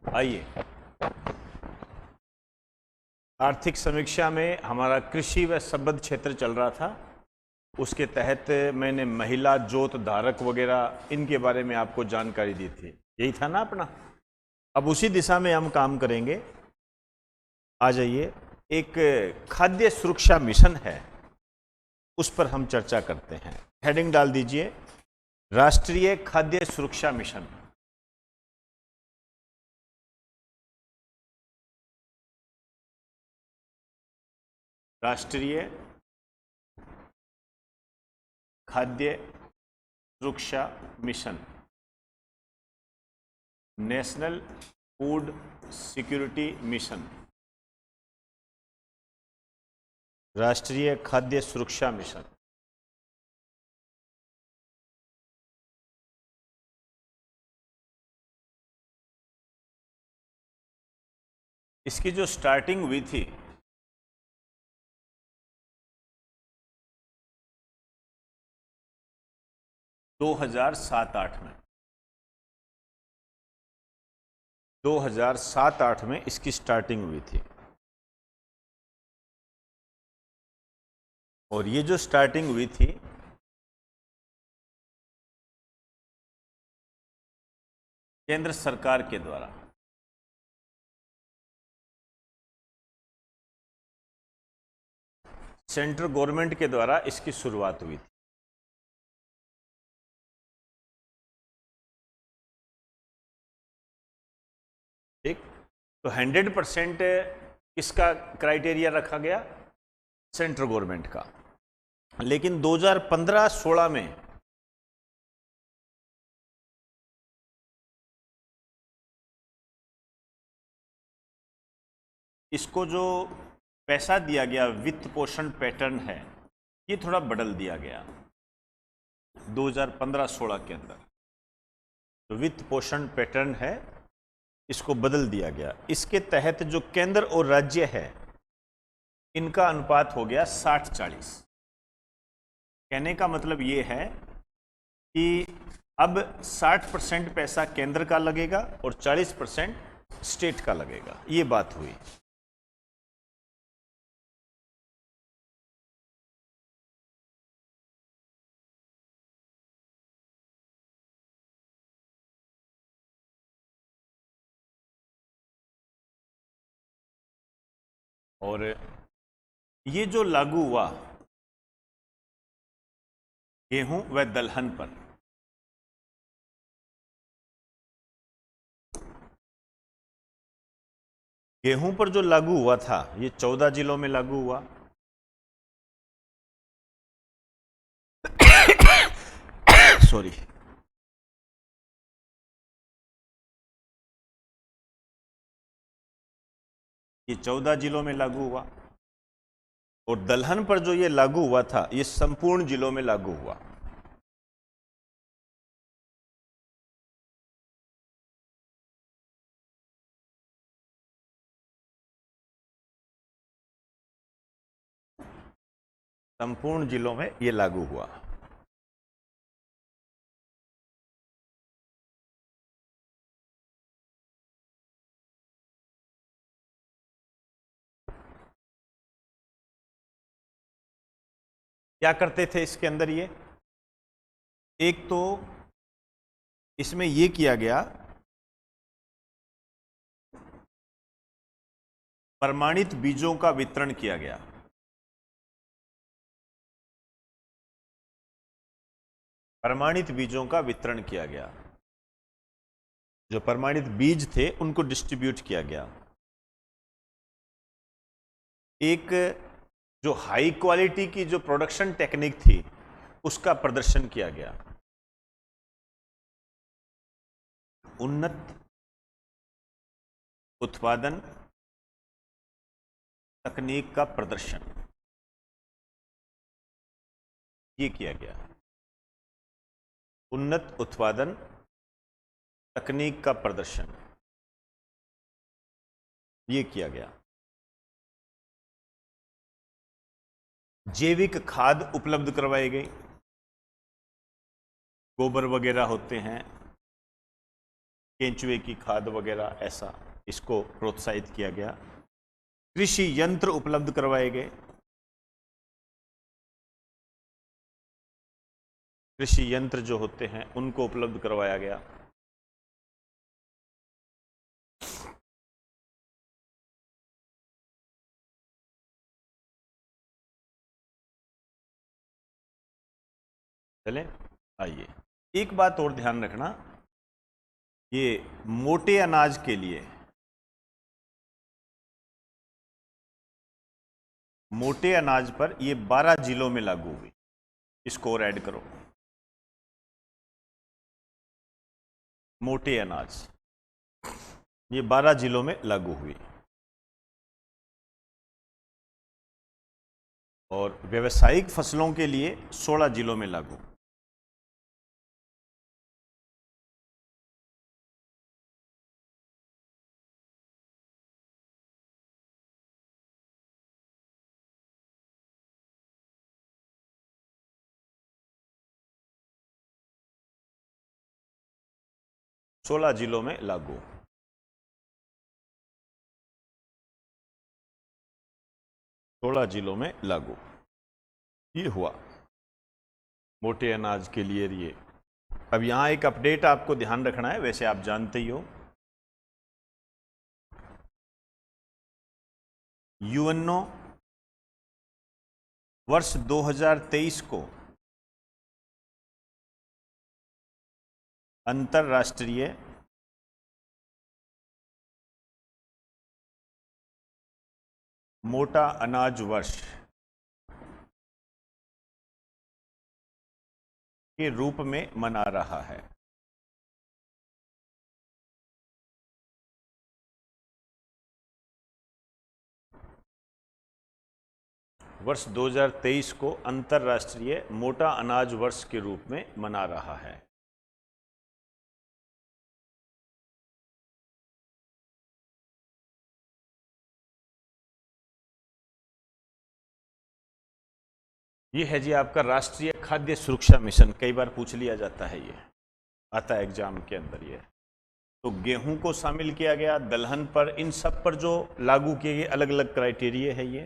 आइए, आर्थिक समीक्षा में हमारा कृषि व संबद्ध क्षेत्र चल रहा था। उसके तहत मैंने महिला जोत धारक वगैरह इनके बारे में आपको जानकारी दी थी। यही था ना अपना। अब उसी दिशा में हम काम करेंगे। आ जाइए, एक खाद्य सुरक्षा मिशन है, उस पर हम चर्चा करते हैं। हेडिंग डाल दीजिए, राष्ट्रीय खाद्य सुरक्षा मिशन। राष्ट्रीय खाद्य सुरक्षा mission, national food security mission, राष्ट्रीय खाद्य सुरक्षा मिशन। इसकी जो स्टार्टिंग हुई थी 2007-8 में, 2007-8 में इसकी स्टार्टिंग हुई थी। और ये जो स्टार्टिंग हुई थी केंद्र सरकार के द्वारा, सेंट्रल गवर्नमेंट के द्वारा इसकी शुरुआत हुई थी। ठीक, तो 100% किसका क्राइटेरिया रखा गया? सेंट्रल गवर्नमेंट का। लेकिन 2015-16 में इसको जो पैसा दिया गया, वित्त पोषण पैटर्न है, ये थोड़ा बदल दिया गया 2015-16 के अंदर। जो वित्त पोषण पैटर्न है इसको बदल दिया गया। इसके तहत जो केंद्र और राज्य है इनका अनुपात हो गया 60-40। कहने का मतलब ये है कि अब 60% पैसा केंद्र का लगेगा और 40% स्टेट का लगेगा। ये बात हुई। और ये जो लागू हुआ गेहूं व दलहन पर, गेहूं पर जो लागू हुआ था ये 14 जिलों में लागू हुआ। सॉरी, ये 14 जिलों में लागू हुआ। और दलहन पर जो ये लागू हुआ था ये संपूर्ण जिलों में लागू हुआ। संपूर्ण जिलों में ये लागू हुआ। क्या करते थे इसके अंदर? ये एक तो इसमें ये किया गया, प्रमाणित बीजों का वितरण किया गया। प्रमाणित बीजों का वितरण किया गया। जो प्रमाणित बीज थे उनको डिस्ट्रीब्यूट किया गया। एक जो हाई क्वालिटी की जो प्रोडक्शन टेक्निक थी उसका प्रदर्शन किया गया। उन्नत उत्पादन तकनीक का प्रदर्शन, ये किया गया। उन्नत उत्पादन तकनीक का प्रदर्शन, ये किया गया। जैविक खाद उपलब्ध करवाई गई। गोबर वगैरह होते हैं, केंचुए की खाद वगैरह, ऐसा इसको प्रोत्साहित किया गया। कृषि यंत्र उपलब्ध करवाए गए। कृषि यंत्र जो होते हैं उनको उपलब्ध करवाया गया। चलें, आइए एक बात और ध्यान रखना, ये मोटे अनाज के लिए, मोटे अनाज पर ये 12 जिलों में लागू हुई। इसको और ऐड करो, मोटे अनाज ये 12 जिलों में लागू हुई। और व्यावसायिक फसलों के लिए 16 जिलों में लागू। सोलह जिलों में लागू। 16 जिलों में लागू। ये हुआ मोटे अनाज के लिए ये। अब यहां एक अपडेट आपको ध्यान रखना है, वैसे आप जानते ही हो, यूएनओ वर्ष 2023 को अंतर्राष्ट्रीय मोटा अनाज वर्ष के रूप में मना रहा है। वर्ष 2023 को अंतर्राष्ट्रीय मोटा अनाज वर्ष के रूप में मना रहा है। ये है जी आपका राष्ट्रीय खाद्य सुरक्षा मिशन। कई बार पूछ लिया जाता है, ये आता है एग्जाम के अंदर। ये तो गेहूं को शामिल किया गया, दलहन पर, इन सब पर जो लागू किए गए अलग अलग क्राइटेरिया है। ये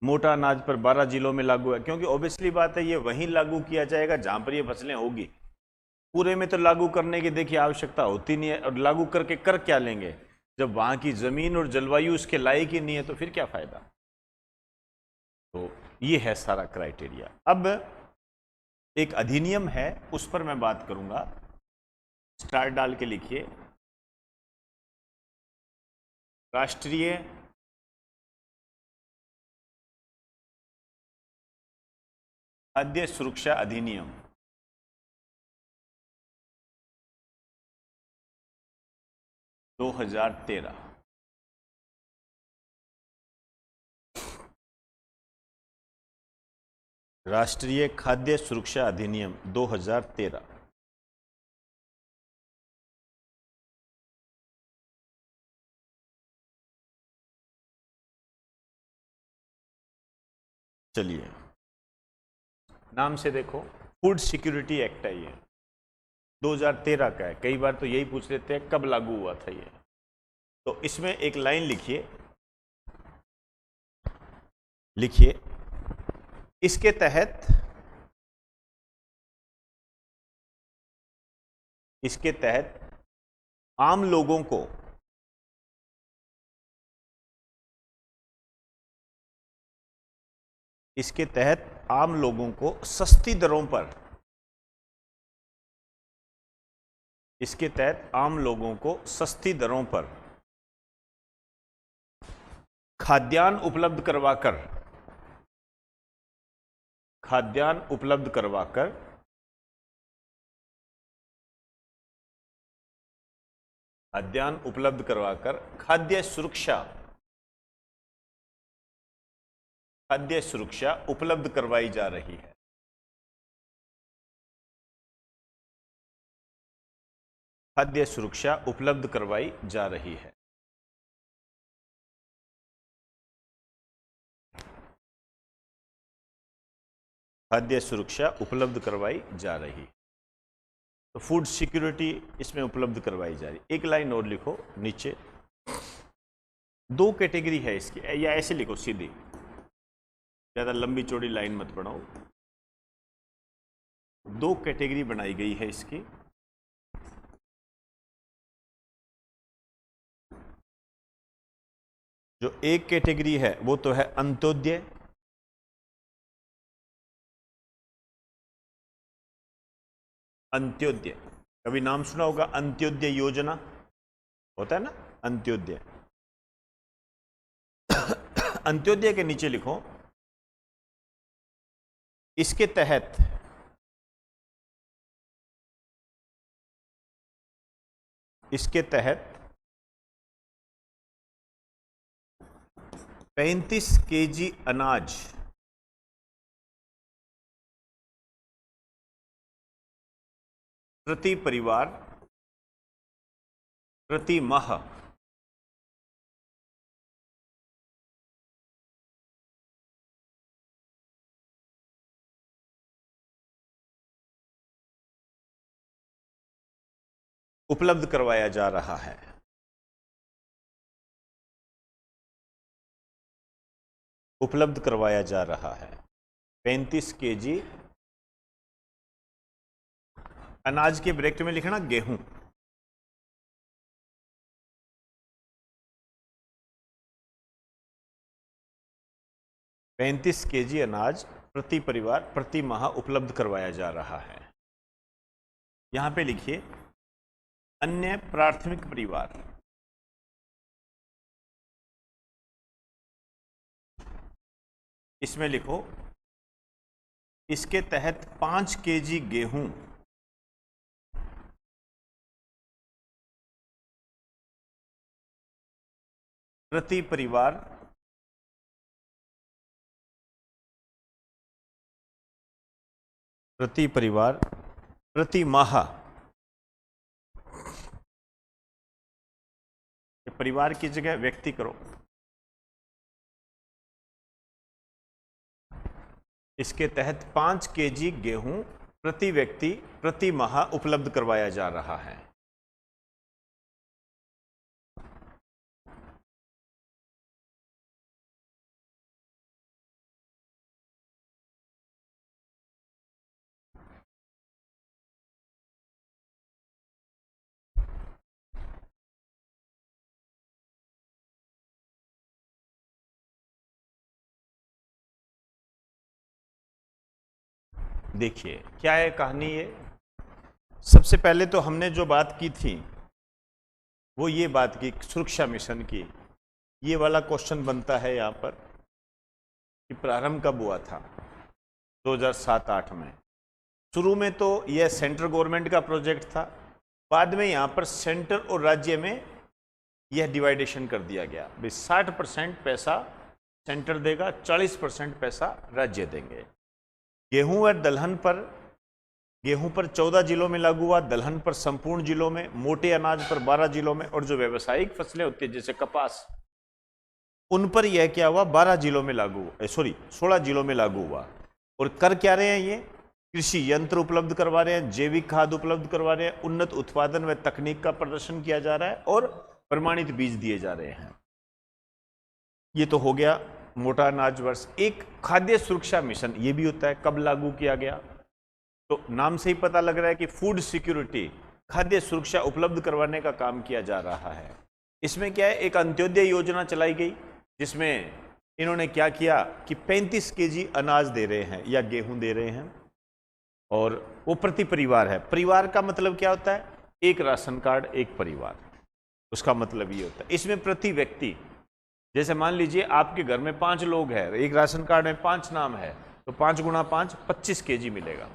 मोटा अनाज पर 12 जिलों में लागू है, क्योंकि ऑब्वियसली बात है ये वहीं लागू किया जाएगा जहां पर ये फसलें होगी। पूरे में तो लागू करने की देखिए आवश्यकता होती नहीं है, और लागू करके कर क्या लेंगे जब वहां की जमीन और जलवायु उसके लायक ही नहीं है, तो फिर क्या फायदा। तो ये है सारा क्राइटेरिया। अब एक अधिनियम है, उस पर मैं बात करूंगा। स्टार डाल के लिखिए, राष्ट्रीय खाद्य सुरक्षा अधिनियम 2013। राष्ट्रीय खाद्य सुरक्षा अधिनियम 2013। चलिए, नाम से देखो, फूड सिक्योरिटी एक्ट है, ये 2013 का है। कई बार तो यही पूछ लेते हैं कब लागू हुआ था ये। तो इसमें एक लाइन लिखिए, लिखिए इसके तहत, इसके तहत आम लोगों को इसके तहत आम लोगों को सस्ती दरों पर, इसके तहत आम लोगों को सस्ती दरों पर खाद्यान्न उपलब्ध करवाकर, खाद्यान्न उपलब्ध करवाकर खाद्यान्न उपलब्ध करवाकर खाद्य सुरक्षा, खाद्य सुरक्षा उपलब्ध करवाई जा रही है। खाद्य सुरक्षा उपलब्ध करवाई जा रही है। खाद्य सुरक्षा उपलब्ध करवाई जा रही है। तो फूड सिक्योरिटी इसमें उपलब्ध करवाई जा रही। एक लाइन और लिखो नीचे, दो कैटेगरी है इसकी, या ऐसे लिखो सीधी, ज़्यादा लंबी चौड़ी लाइन मत बनाओ। दो कैटेगरी बनाई गई है इसकी। जो एक कैटेगरी है वो तो है अंत्योदय, अंत्योदय, कभी नाम सुना होगा अंत्योदय योजना, होता है ना अंत्योदय। अंत्योदय के नीचे लिखो, इसके तहत इसके तहत 35 केजी अनाज प्रति परिवार प्रति माह उपलब्ध करवाया जा रहा है। उपलब्ध करवाया जा रहा है 35 केजी अनाज के ब्रैकेट में लिखना गेहूं। पैंतीस केजी अनाज प्रति परिवार प्रति माह उपलब्ध करवाया जा रहा है। यहां पे लिखिए अन्य प्राथमिक परिवार, इसमें लिखो इसके तहत 5 केजी गेहूं प्रति परिवार प्रति माह, परिवार की जगह व्यक्ति करो, इसके तहत 5 केजी गेहूं प्रति व्यक्ति प्रति माह उपलब्ध करवाया जा रहा है। देखिए क्या है कहानी। ये सबसे पहले तो हमने जो बात की थी वो ये बात की सुरक्षा मिशन की। ये वाला क्वेश्चन बनता है यहाँ पर कि प्रारंभ कब हुआ था, 2007-8 में। शुरू में तो यह सेंट्रल गवर्नमेंट का प्रोजेक्ट था, बाद में यहाँ पर सेंटर और राज्य में यह डिवाइडेशन कर दिया गया भाई 60% पैसा सेंटर देगा, 40% पैसा राज्य देंगे। गेहूं और दलहन पर 14 जिलों में लागू हुआ, दलहन पर संपूर्ण जिलों में, मोटे अनाज पर 12 जिलों में, और जो व्यवसायिक फसलें होती है जैसे कपास, उन पर यह क्या हुआ 12 जिलों में लागू, 16 जिलों में लागू हुआ। और कर क्या रहे हैं ये, कृषि यंत्र उपलब्ध करवा रहे हैं, जैविक खाद उपलब्ध करवा रहे हैं, उन्नत उत्पादन व तकनीक का प्रदर्शन किया जा रहा है और प्रमाणित बीज दिए जा रहे हैं। ये तो हो गया मोटा अनाज वर्ष। एक खाद्य सुरक्षा मिशन ये भी होता है, कब लागू किया गया, तो नाम से ही पता लग रहा है कि फूड सिक्योरिटी, खाद्य सुरक्षा उपलब्ध करवाने का काम किया जा रहा है। इसमें क्या है, एक अंत्योदय योजना चलाई गई जिसमें इन्होंने क्या किया कि 35 केजी अनाज दे रहे हैं या गेहूं दे रहे हैं, और वो प्रति परिवार है। परिवार का मतलब क्या होता है, एक राशन कार्ड एक परिवार, उसका मतलब ये होता है। इसमें प्रति व्यक्ति, जैसे मान लीजिए आपके घर में 5 लोग हैं, एक राशन कार्ड में 5 नाम है, तो 5 गुणा 5 25 केजी मिलेगा,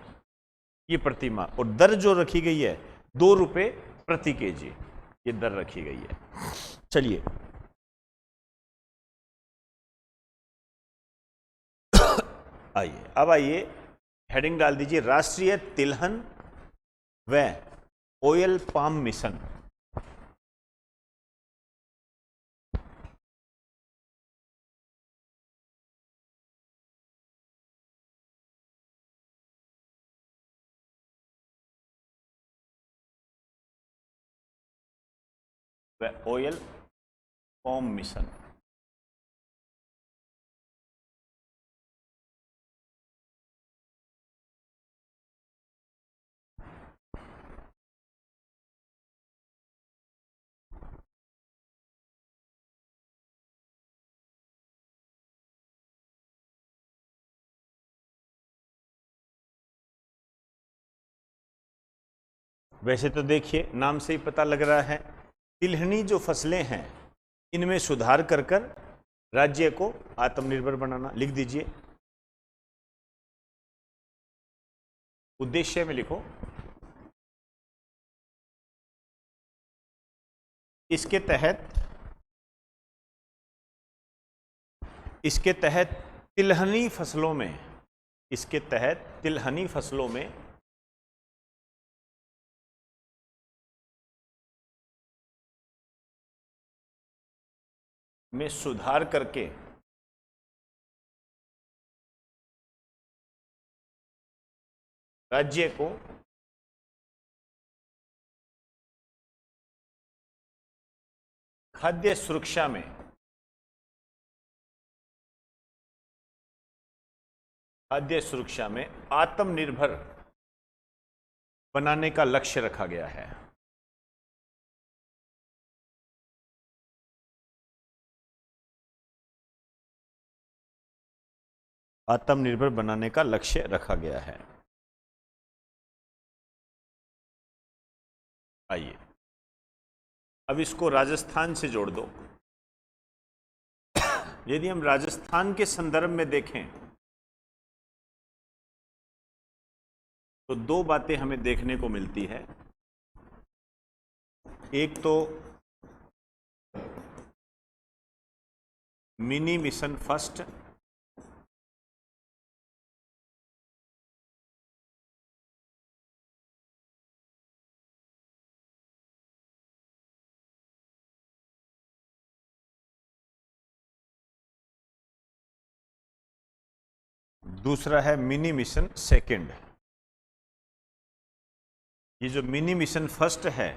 ये प्रति माह। और दर जो रखी गई है 2 रुपये प्रति केजी, ये दर रखी गई है। चलिए आइए, अब आइए हेडिंग डाल दीजिए राष्ट्रीय तिलहन व ऑयल पाम मिशन। व ऑयल फॉर्म मिशन। वैसे तो देखिए नाम से ही पता लग रहा है, तिलहनी जो फसलें हैं इनमें सुधार कर कर राज्य को आत्मनिर्भर बनाना। लिख दीजिए, उद्देश्य में लिखो, इसके तहत तिलहनी फसलों में, इसके तहत तिलहनी फसलों में सुधार करके राज्य को खाद्य सुरक्षा में आत्मनिर्भर बनाने का लक्ष्य रखा गया है। आत्मनिर्भर बनाने का लक्ष्य रखा गया है। आइए अब इसको राजस्थान से जोड़ दो। यदि हम राजस्थान के संदर्भ में देखें तो दो बातें हमें देखने को मिलती है। एक तो मिनी मिशन फर्स्ट, दूसरा है मिनी मिशन सेकंड। ये जो मिनी मिशन फर्स्ट है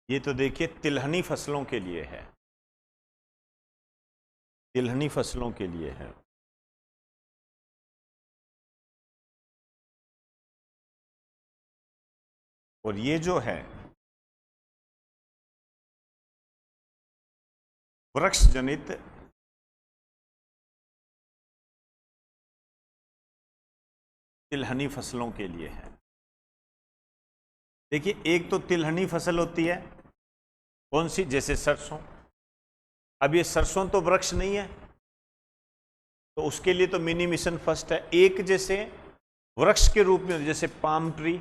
ये तो देखिए तिलहनी फसलों के लिए है, तिलहनी फसलों के लिए है। और ये जो है वृक्ष जनित तिलहनी फसलों के लिए है। देखिए एक तो तिलहनी फसल होती है कौन सी, जैसे सरसों। अब ये सरसों तो वृक्ष नहीं है तो उसके लिए तो मिनी मिशन फर्स्ट है। एक जैसे वृक्ष के रूप में, जैसे पाम ट्री,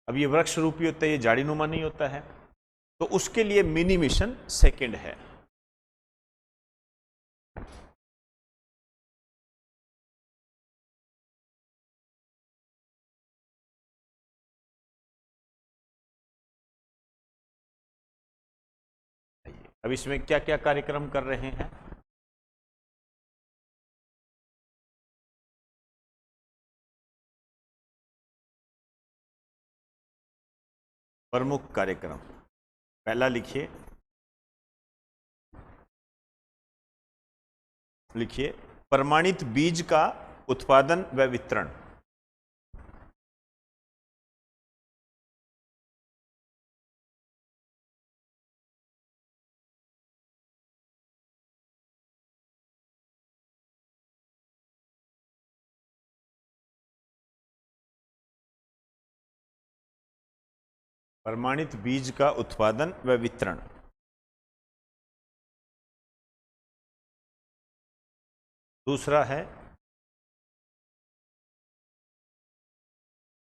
अब ये वृक्ष रूपी होता है, ये झाड़ीनुमा नहीं होता है, तो उसके लिए मिनी मिशन सेकंड है। अब इसमें क्या क्या कार्यक्रम कर रहे हैं? प्रमुख कार्यक्रम पहला लिखिए, प्रमाणित बीज का उत्पादन व वितरण। प्रमाणित बीज का उत्पादन व वितरण। दूसरा है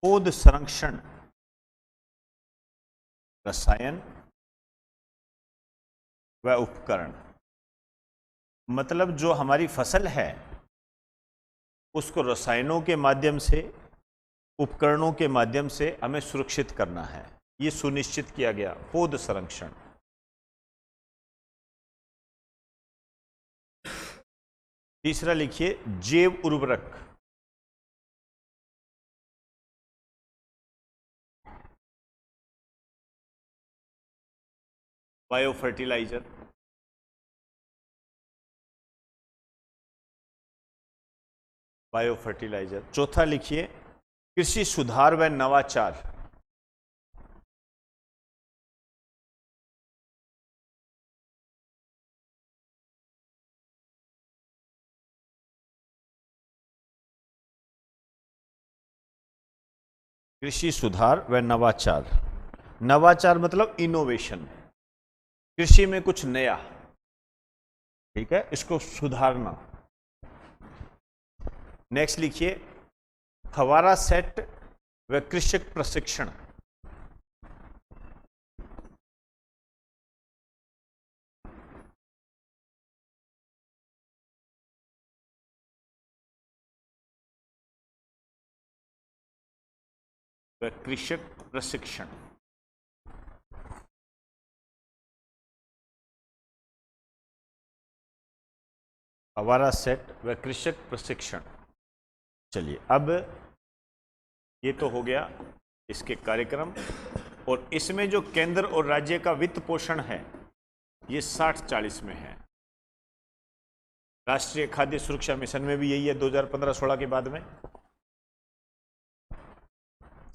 पौध संरक्षण रसायन व उपकरण। मतलब जो हमारी फसल है उसको रसायनों के माध्यम से, उपकरणों के माध्यम से हमें सुरक्षित करना है, ये सुनिश्चित किया गया। पौध संरक्षण। तीसरा लिखिए जैव उर्वरक। Bio fertiliser. Bio fertiliser. चौथा लिखिए कृषि सुधार व नवाचार। कृषि सुधार व नवाचार। नवाचार मतलब इनोवेशन, कृषि में कुछ नया, ठीक है, इसको सुधारना। नेक्स्ट लिखिए फवारा सेट व कृषक प्रशिक्षण। व कृषक प्रशिक्षण। फवारा सेट व कृषक प्रशिक्षण। चलिए अब ये तो हो गया इसके कार्यक्रम, और इसमें जो केंद्र और राज्य का वित्त पोषण है ये 60-40 में है। राष्ट्रीय खाद्य सुरक्षा मिशन में भी यही है 2015-16 के बाद में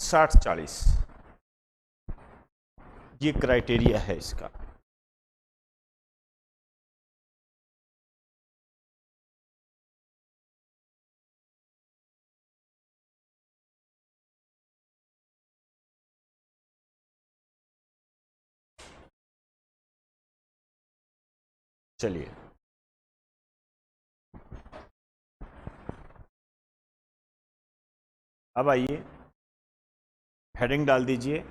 60-40 ये क्राइटेरिया है इसका। चलिए अब आइए हेडिंग डाल दीजिए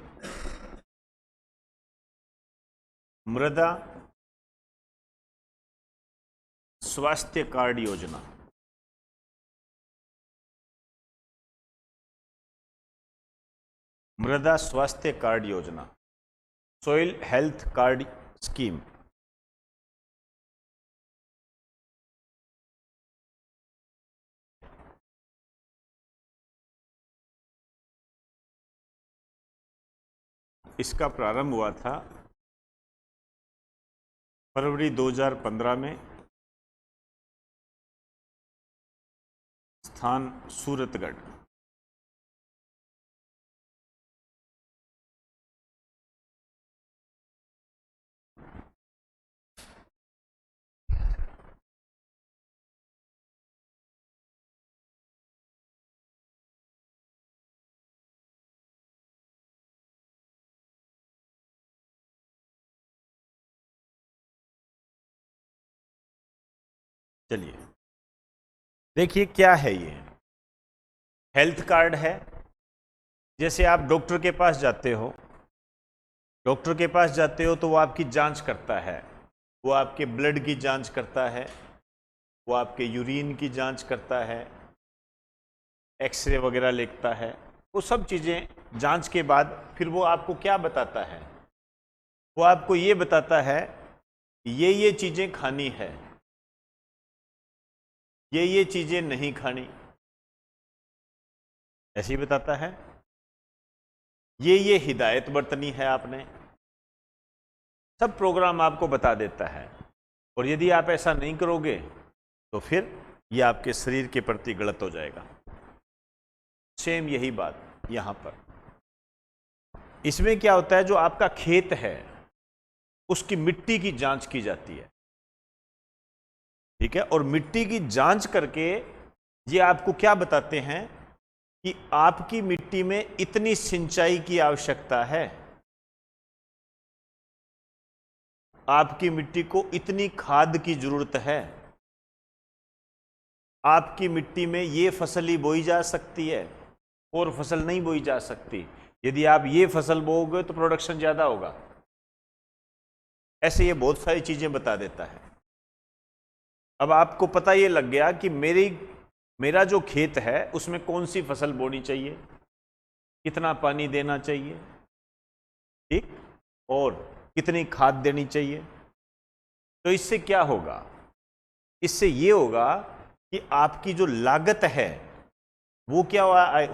मृदा स्वास्थ्य कार्ड योजना। मृदा स्वास्थ्य कार्ड योजना, सोइल हेल्थ कार्ड स्कीम। इसका प्रारंभ हुआ था फरवरी 2015 में, स्थान सूरतगढ़। चलिए देखिए क्या है ये। हेल्थ कार्ड है, जैसे आप डॉक्टर के पास जाते हो, डॉक्टर के पास जाते हो तो वो आपकी जांच करता है, वो आपके ब्लड की जांच करता है, वो आपके यूरिन की जांच करता है, एक्सरे वगैरह लिखता है। वो सब चीज़ें जांच के बाद फिर वो आपको क्या बताता है, वो आपको ये बताता है ये चीज़ें खानी है, ये चीज़ें नहीं खानी, ऐसे ही बताता है। ये हिदायत बरतनी है आपने, सब प्रोग्राम आपको बता देता है। और यदि आप ऐसा नहीं करोगे तो फिर ये आपके शरीर के प्रति गलत हो जाएगा। सेम यही बात यहां पर। इसमें क्या होता है, जो आपका खेत है उसकी मिट्टी की जांच की जाती है, ठीक है, और मिट्टी की जांच करके ये आपको क्या बताते हैं कि आपकी मिट्टी में इतनी सिंचाई की आवश्यकता है, आपकी मिट्टी को इतनी खाद की जरूरत है, आपकी मिट्टी में ये फसल ही बोई जा सकती है और फसल नहीं बोई जा सकती। यदि आप ये फसल बोओगे तो प्रोडक्शन ज्यादा होगा। ऐसे ये बहुत सारी चीजें बता देता है। अब आपको पता ये लग गया कि मेरा जो खेत है उसमें कौन सी फसल बोनी चाहिए, कितना पानी देना चाहिए, ठीक, और कितनी खाद देनी चाहिए। तो इससे क्या होगा, इससे ये होगा कि आपकी जो लागत है वो क्या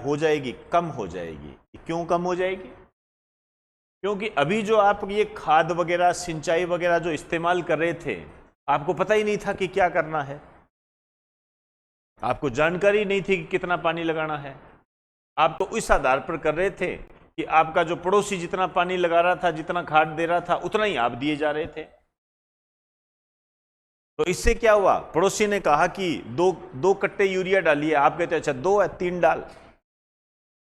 हो जाएगी, कम हो जाएगी। क्यों कम हो जाएगी? क्योंकि अभी जो आप ये खाद वगैरह, सिंचाई वगैरह जो इस्तेमाल कर रहे थे, आपको पता ही नहीं था कि क्या करना है, आपको जानकारी नहीं थी कि कितना पानी लगाना है। आप तो इस आधार पर कर रहे थे कि आपका जो पड़ोसी जितना पानी लगा रहा था, जितना खाद दे रहा था, उतना ही आप दिए जा रहे थे। तो इससे क्या हुआ, पड़ोसी ने कहा कि दो कट्टे यूरिया डालिए, आप कहते अच्छा 2 है 3 डाल।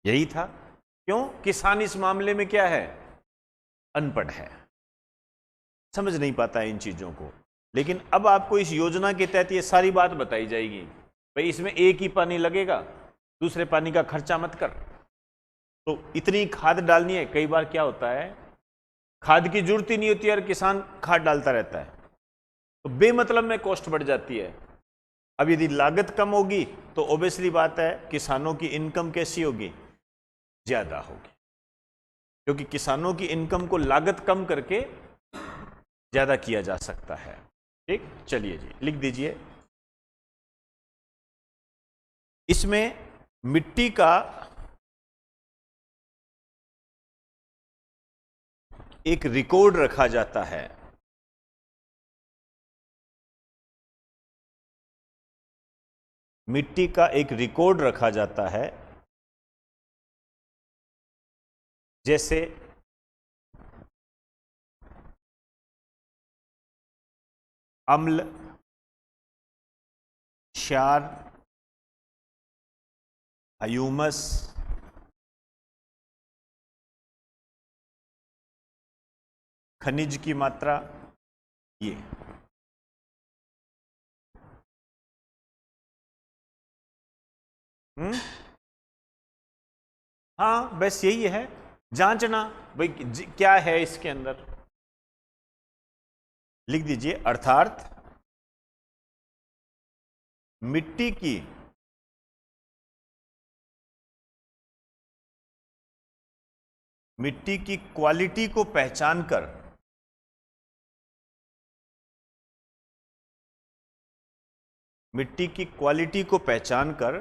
यही था। क्यों? किसान इस मामले में क्या है, अनपढ़ है, समझ नहीं पाता है इन चीजों को। लेकिन अब आपको इस योजना के तहत ये सारी बात बताई जाएगी, भाई इसमें एक ही पानी लगेगा, दूसरे पानी का खर्चा मत कर। तो इतनी खाद डालनी है। कई बार क्या होता है, खाद की जरूरत ही नहीं होती और किसान खाद डालता रहता है, तो बेमतलब में कॉस्ट बढ़ जाती है। अब यदि लागत कम होगी तो ऑब्वियसली बात है किसानों की इनकम कैसी होगी, ज्यादा होगी, क्योंकि किसानों की इनकम को लागत कम करके ज्यादा किया जा सकता है। ठीक, चलिए जी लिख दीजिए। इसमें मिट्टी का एक रिकॉर्ड रखा जाता है। मिट्टी का एक रिकॉर्ड रखा जाता है, जैसे अम्ल, क्षार, ह्यूमस, खनिज की मात्रा, ये हाँ बस यही है, जांचना भाई क्या है इसके अंदर। लिख दीजिए, अर्थात मिट्टी की क्वालिटी को पहचान कर मिट्टी की क्वालिटी को पहचान कर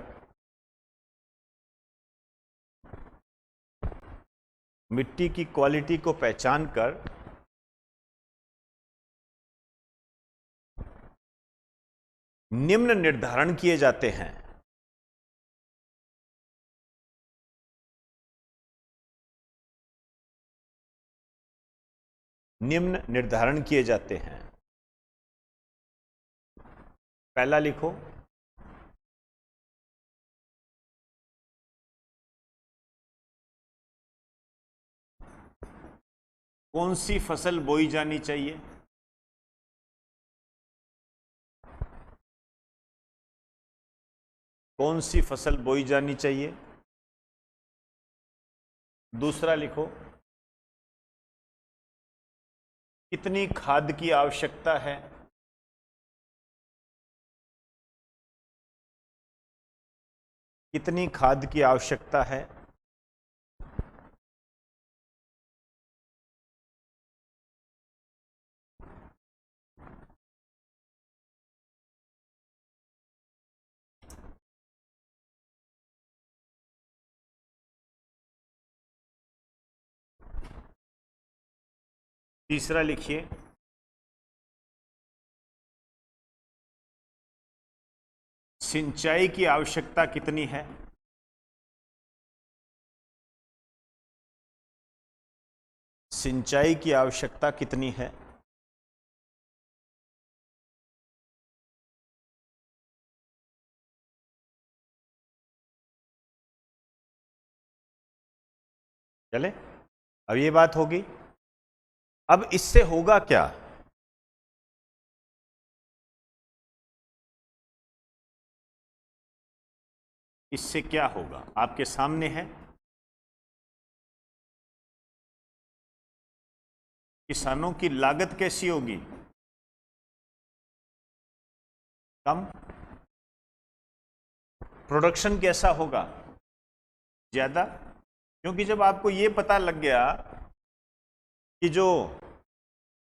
मिट्टी की क्वालिटी को पहचान कर निम्न निर्धारण किए जाते हैं। निम्न निर्धारण किए जाते हैं। पहला लिखो, कौन सी फसल बोई जानी चाहिए। कौन सी फसल बोई जानी चाहिए। दूसरा लिखो, कितनी खाद की आवश्यकता है। कितनी खाद की आवश्यकता है। तीसरा लिखिए, सिंचाई की आवश्यकता कितनी है। सिंचाई की आवश्यकता कितनी है। चले, अब ये बात होगी। अब इससे होगा क्या, इससे क्या होगा आपके सामने है। किसानों की लागत कैसी होगी, कम। प्रोडक्शन कैसा होगा, ज्यादा। क्योंकि जब आपको ये पता लग गया कि जो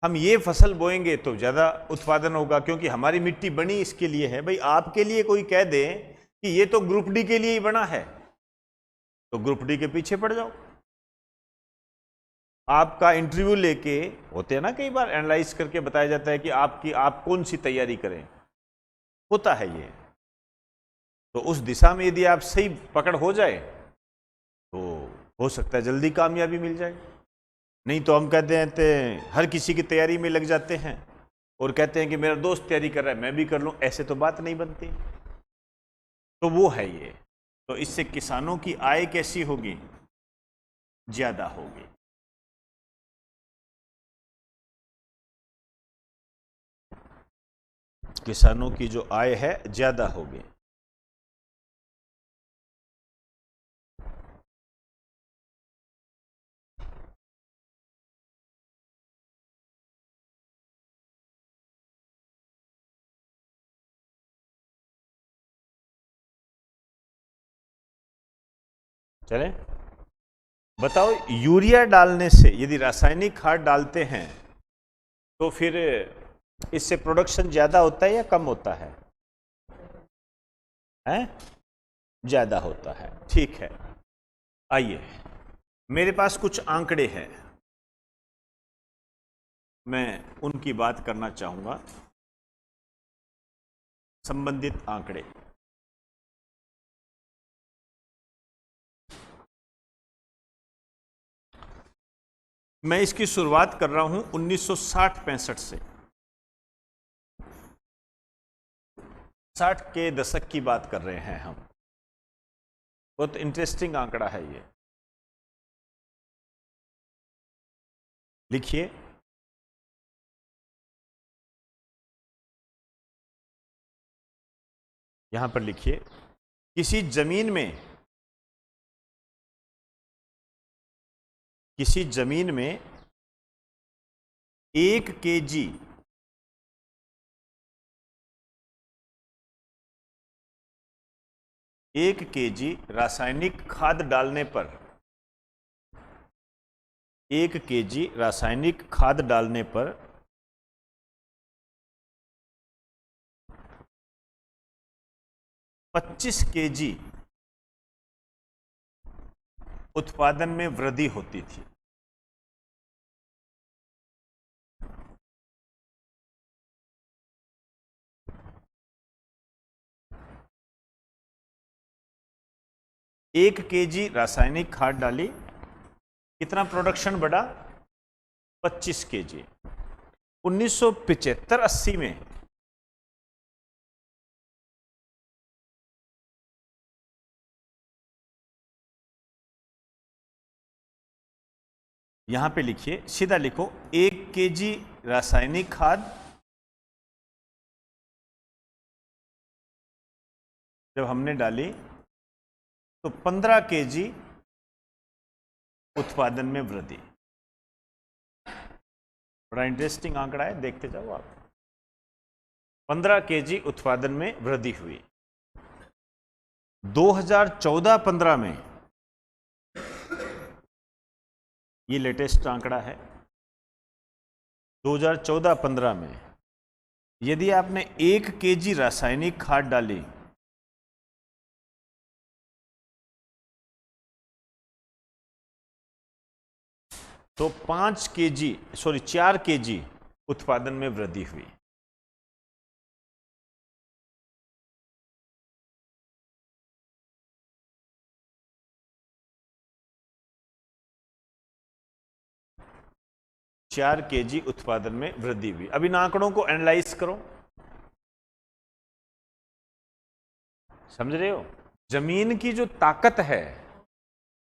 हम ये फसल बोएंगे तो ज़्यादा उत्पादन होगा, क्योंकि हमारी मिट्टी बनी इसके लिए है। भाई आपके लिए कोई कह दे कि ये तो ग्रुप डी के लिए ही बना है, तो ग्रुप डी के पीछे पड़ जाओ। आपका इंटरव्यू लेके, होते हैं ना कई बार, एनालाइज करके बताया जाता है कि आप कौन सी तैयारी करें, होता है ये। तो उस दिशा में यदि आप सही पकड़ हो जाए तो हो सकता है जल्दी कामयाबी मिल जाए। नहीं तो हम कहते हैं हर किसी की तैयारी में लग जाते हैं और कहते हैं कि मेरा दोस्त तैयारी कर रहा है मैं भी कर लूं, ऐसे तो बात नहीं बनती। तो वो है ये। तो इससे किसानों की आय कैसी होगी? ज्यादा होगी। किसानों की जो आय है ज्यादा होगी। चले बताओ, यूरिया डालने से, यदि रासायनिक खाद डालते हैं तो फिर इससे प्रोडक्शन ज्यादा होता है या कम होता है? हैं? ज्यादा होता है। ठीक है, आइए मेरे पास कुछ आंकड़े हैं, मैं उनकी बात करना चाहूंगा। संबंधित आंकड़े। मैं इसकी शुरुआत कर रहा हूं 1960-65 से। 60 के दशक की बात कर रहे हैं हम। बहुत इंटरेस्टिंग आंकड़ा है ये। लिखिए, यहां पर लिखिए, किसी जमीन में 1 केजी रासायनिक खाद डालने पर 1 केजी रासायनिक खाद डालने पर 25 केजी उत्पादन में वृद्धि होती थी। एक केजी रासायनिक खाद डाली, कितना प्रोडक्शन बढ़ा? 25 केजी। 1975-80 में यहां पे लिखिए, सीधा लिखो, 1 केजी रासायनिक खाद जब हमने डाली तो 15 केजी उत्पादन में वृद्धि। बड़ा इंटरेस्टिंग आंकड़ा है, देखते जाओ आप। 15 केजी उत्पादन में वृद्धि हुई। 2014-15 में, ये लेटेस्ट आंकड़ा है, 2014-15 में यदि आपने 1 केजी रासायनिक खाद डाली तो 4 केजी उत्पादन में वृद्धि हुई। चार केजी उत्पादन में वृद्धि हुई। अब इन आंकड़ों को एनालाइज करो, समझ रहे हो? जमीन की जो ताकत है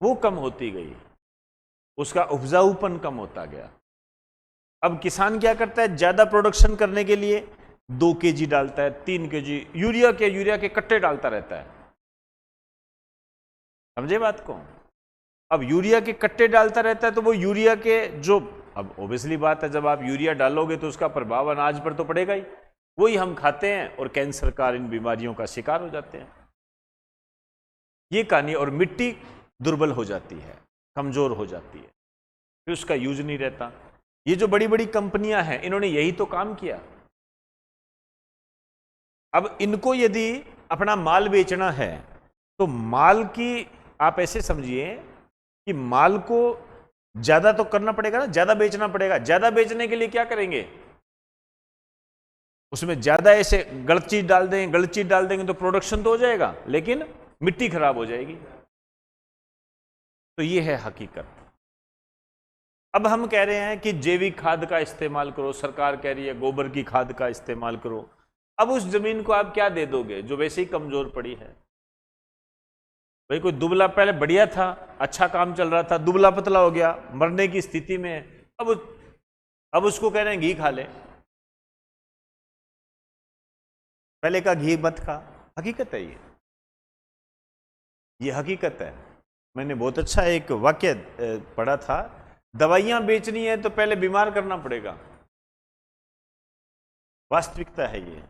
वो कम होती गई, उसका उपजाऊपन कम होता गया। अब किसान क्या करता है? ज्यादा प्रोडक्शन करने के लिए 2 केजी डालता है, 3 केजी यूरिया के कट्टे डालता रहता है। समझे बात को? अब यूरिया के कट्टे डालता रहता है तो वो यूरिया के जो, अब ओबियसली बात है, जब आप यूरिया डालोगे तो उसका प्रभाव अनाज पर तो पड़ेगा ही, वही हम खाते हैं और कैंसर का, इन बीमारियों का शिकार हो जाते हैं। ये कहानी। और मिट्टी दुर्बल हो जाती है, कमजोर हो जाती है, फिर उसका यूज नहीं रहता। ये जो बड़ी बड़ी कंपनियां हैं, इन्होंने यही तो काम किया। अब इनको यदि अपना माल बेचना है तो माल की, आप ऐसे समझिए कि माल को ज्यादा तो करना पड़ेगा ना, ज्यादा बेचना पड़ेगा। ज्यादा बेचने के लिए क्या करेंगे, उसमें ज्यादा ऐसे गलत चीज डाल देंगे, गलत चीज डाल देंगे तो प्रोडक्शन तो हो जाएगा, लेकिन मिट्टी खराब हो जाएगी। तो ये है हकीकत। अब हम कह रहे हैं कि जैविक खाद का इस्तेमाल करो, सरकार कह रही है गोबर की खाद का इस्तेमाल करो। अब उस जमीन को आप क्या दे दोगे जो वैसे ही कमजोर पड़ी है? भाई कोई दुबला, पहले बढ़िया था, अच्छा काम चल रहा था, दुबला पतला हो गया, मरने की स्थिति में है, अब उसको कह रहे हैं घी खा ले। पहले का घी मत खा। हकीकत है ये हकीकत है। मैंने बहुत अच्छा एक वाक्य पढ़ा था, दवाइयां बेचनी है तो पहले बीमार करना पड़ेगा। वास्तविकता है ये।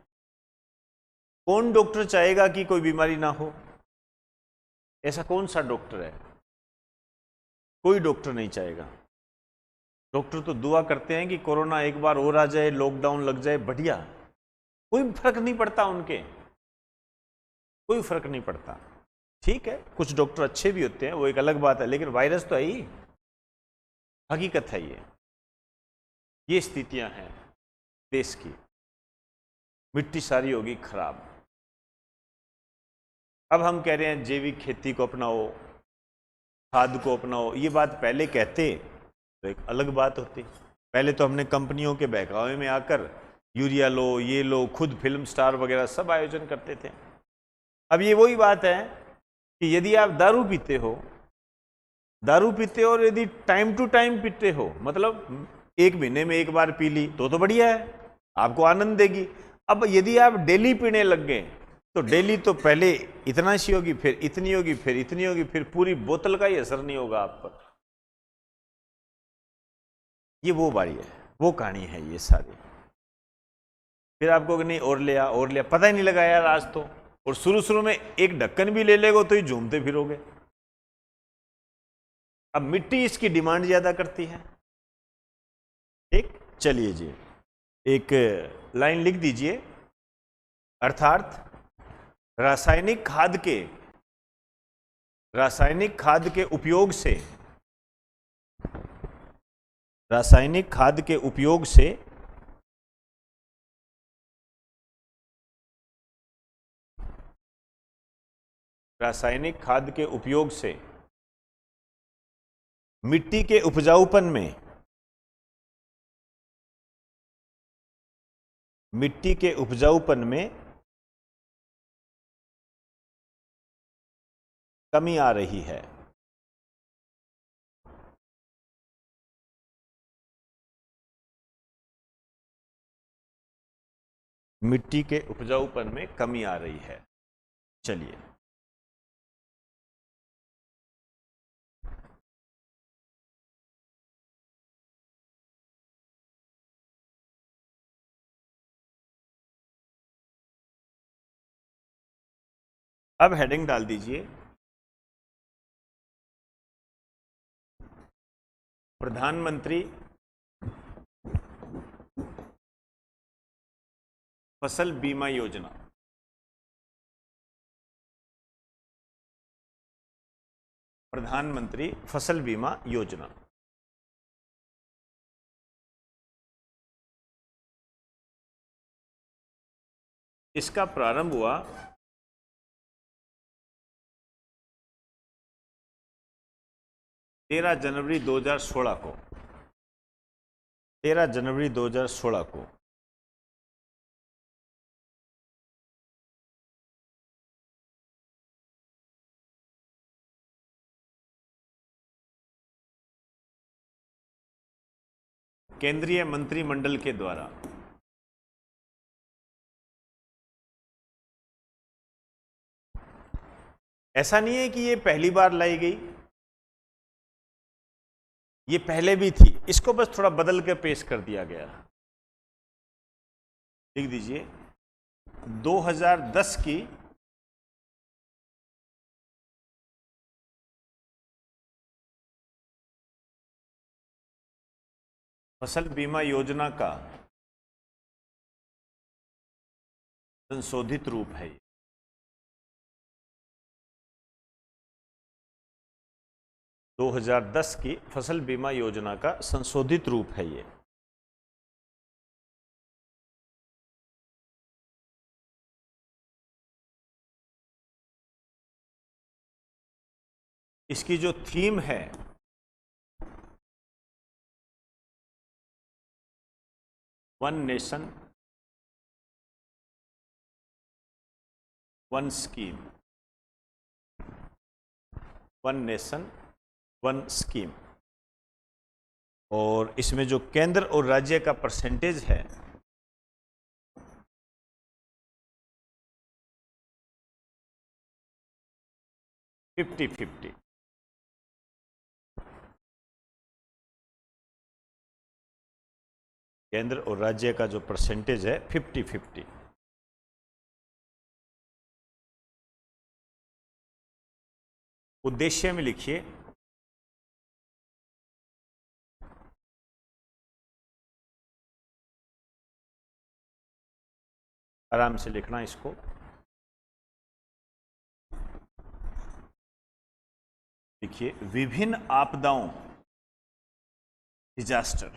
कौन डॉक्टर चाहेगा कि कोई बीमारी ना हो? ऐसा कौन सा डॉक्टर है? कोई डॉक्टर नहीं चाहेगा। डॉक्टर तो दुआ करते हैं कि कोरोना एक बार और आ जाए, लॉकडाउन लग जाए, बढ़िया। कोई फर्क नहीं पड़ता उनके, कोई फर्क नहीं पड़ता। ठीक है, कुछ डॉक्टर अच्छे भी होते हैं, वो एक अलग बात है, लेकिन वायरस तो है ही। हकीकत है ये स्थितियां हैं देश की। मिट्टी सारी होगी खराब। अब हम कह रहे हैं जैविक खेती को अपनाओ, खाद को अपनाओ। ये बात पहले कहते तो एक अलग बात होती। पहले तो हमने कंपनियों के बहकावे में आकर यूरिया लो, ये लो, खुद फिल्म स्टार वगैरह सब आयोजन करते थे। अब ये वही बात है कि यदि आप दारू पीते हो, और यदि टाइम टू टाइम पीते हो, मतलब एक महीने में एक बार पी ली तो बढ़िया है, आपको आनंद देगी। अब यदि आप डेली पीने लग गए तो डेली तो पहले इतना सी होगी, फिर इतनी होगी, फिर इतनी होगी, फिर पूरी बोतल का ही असर नहीं होगा आप पर। ये वो बारी है, वो कहानी है ये सारी। फिर आपको नहीं और लिया, पता ही नहीं लगा यार आज तो। और शुरू में एक ढक्कन भी ले लेगो तो ही झूमते फिरोगे। अब मिट्टी इसकी डिमांड ज्यादा करती है। ठीक, चलिए जी, एक लाइन लिख दीजिए। अर्थात रासायनिक खाद के उपयोग से, रासायनिक खाद के उपयोग से रासायनिक खाद के उपयोग से मिट्टी के उपजाऊपन में, मिट्टी के उपजाऊपन में कमी आ रही है। मिट्टी के उपजाऊपन में कमी आ रही है। चलिए, अब हेडिंग डाल दीजिए, प्रधानमंत्री फसल बीमा योजना। प्रधानमंत्री फसल बीमा योजना। इसका प्रारंभ हुआ 13 जनवरी 2016 को। 13 जनवरी 2016 को केंद्रीय मंत्रिमंडल के द्वारा ऐसा नहीं है कि ये पहली बार लाई गई, ये पहले भी थी, इसको बस थोड़ा बदल कर पेश कर दिया गया। लिख दीजिए 2010 की फसल बीमा योजना का संशोधित रूप है। 2010 की फसल बीमा योजना का संशोधित रूप है ये। इसकी जो थीम है one nation one scheme, one nation one scheme, और इसमें जो केंद्र और राज्य का परसेंटेज है 50-50। केंद्र और राज्य का जो परसेंटेज है 50-50। उद्देश्य में लिखिए आराम से लिखना इसको। देखिए विभिन्न आपदाओं, डिजास्टर,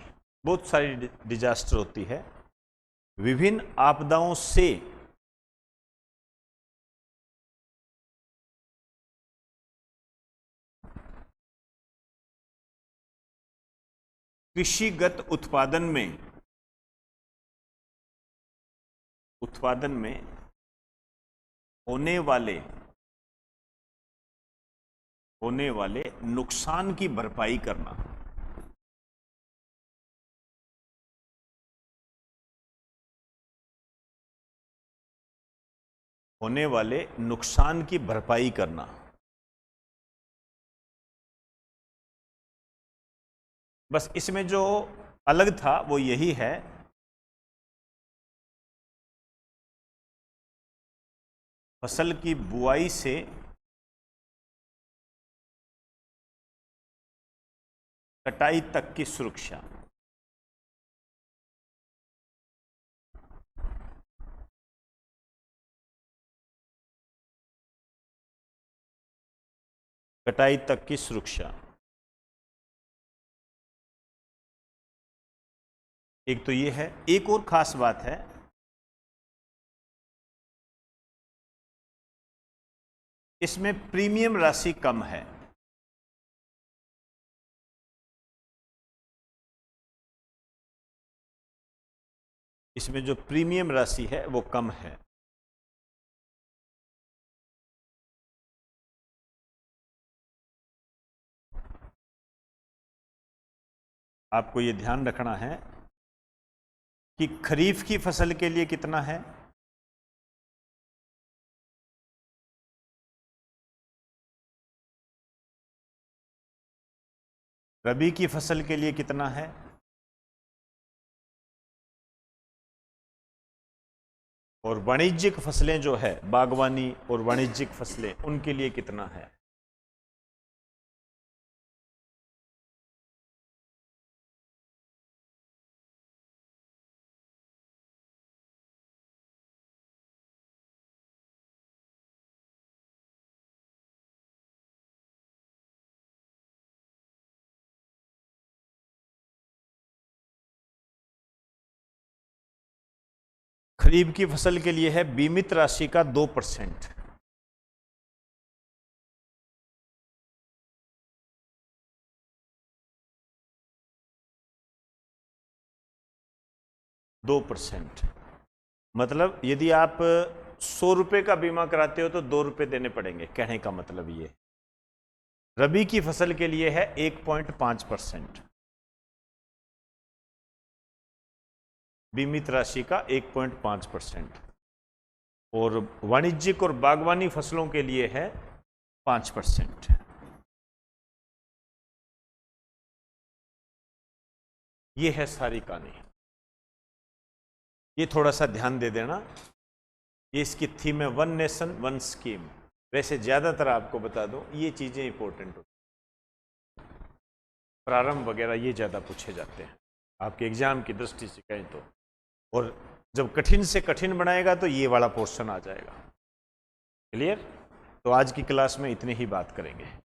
बहुत सारी डिजास्टर होती है, विभिन्न आपदाओं से कृषिगत उत्पादन में होने वाले नुकसान की भरपाई करना। होने वाले नुकसान की भरपाई करना। बस इसमें जो अलग था वो यही है, फसल की बुआई से कटाई तक की सुरक्षा। कटाई तक की सुरक्षा। एक तो ये है। एक और खास बात है, इसमें प्रीमियम राशि कम है। इसमें जो प्रीमियम राशि है वो कम है। आपको ये ध्यान रखना है कि खरीफ की फसल के लिए कितना है, रबी की फसल के लिए कितना है, और वाणिज्यिक फसलें जो है बागवानी और वाणिज्यिक फसलें उनके लिए कितना है। खरीफ की फसल के लिए है बीमित राशि का 2%। मतलब यदि आप 100 रुपए का बीमा कराते हो तो 2 रुपए देने पड़ेंगे, कहने का मतलब ये। रबी की फसल के लिए है 1.5%, बीमित राशि का 1.5%, और वाणिज्यिक और बागवानी फसलों के लिए है 5%। ये है सारी कहानी। ये थोड़ा सा ध्यान दे देना। ये इसकी थीम है वन नेशन वन स्कीम। वैसे ज्यादातर आपको बता दूं ये चीजें इंपॉर्टेंट होती हैं, प्रारंभ वगैरह ये ज्यादा पूछे जाते हैं। आपके एग्जाम की दृष्टि से कहें तो। और जब कठिन से कठिन बनाएगा तो ये वाला पोर्शन आ जाएगा। क्लियर? तो आज की क्लास में इतनी ही बात करेंगे।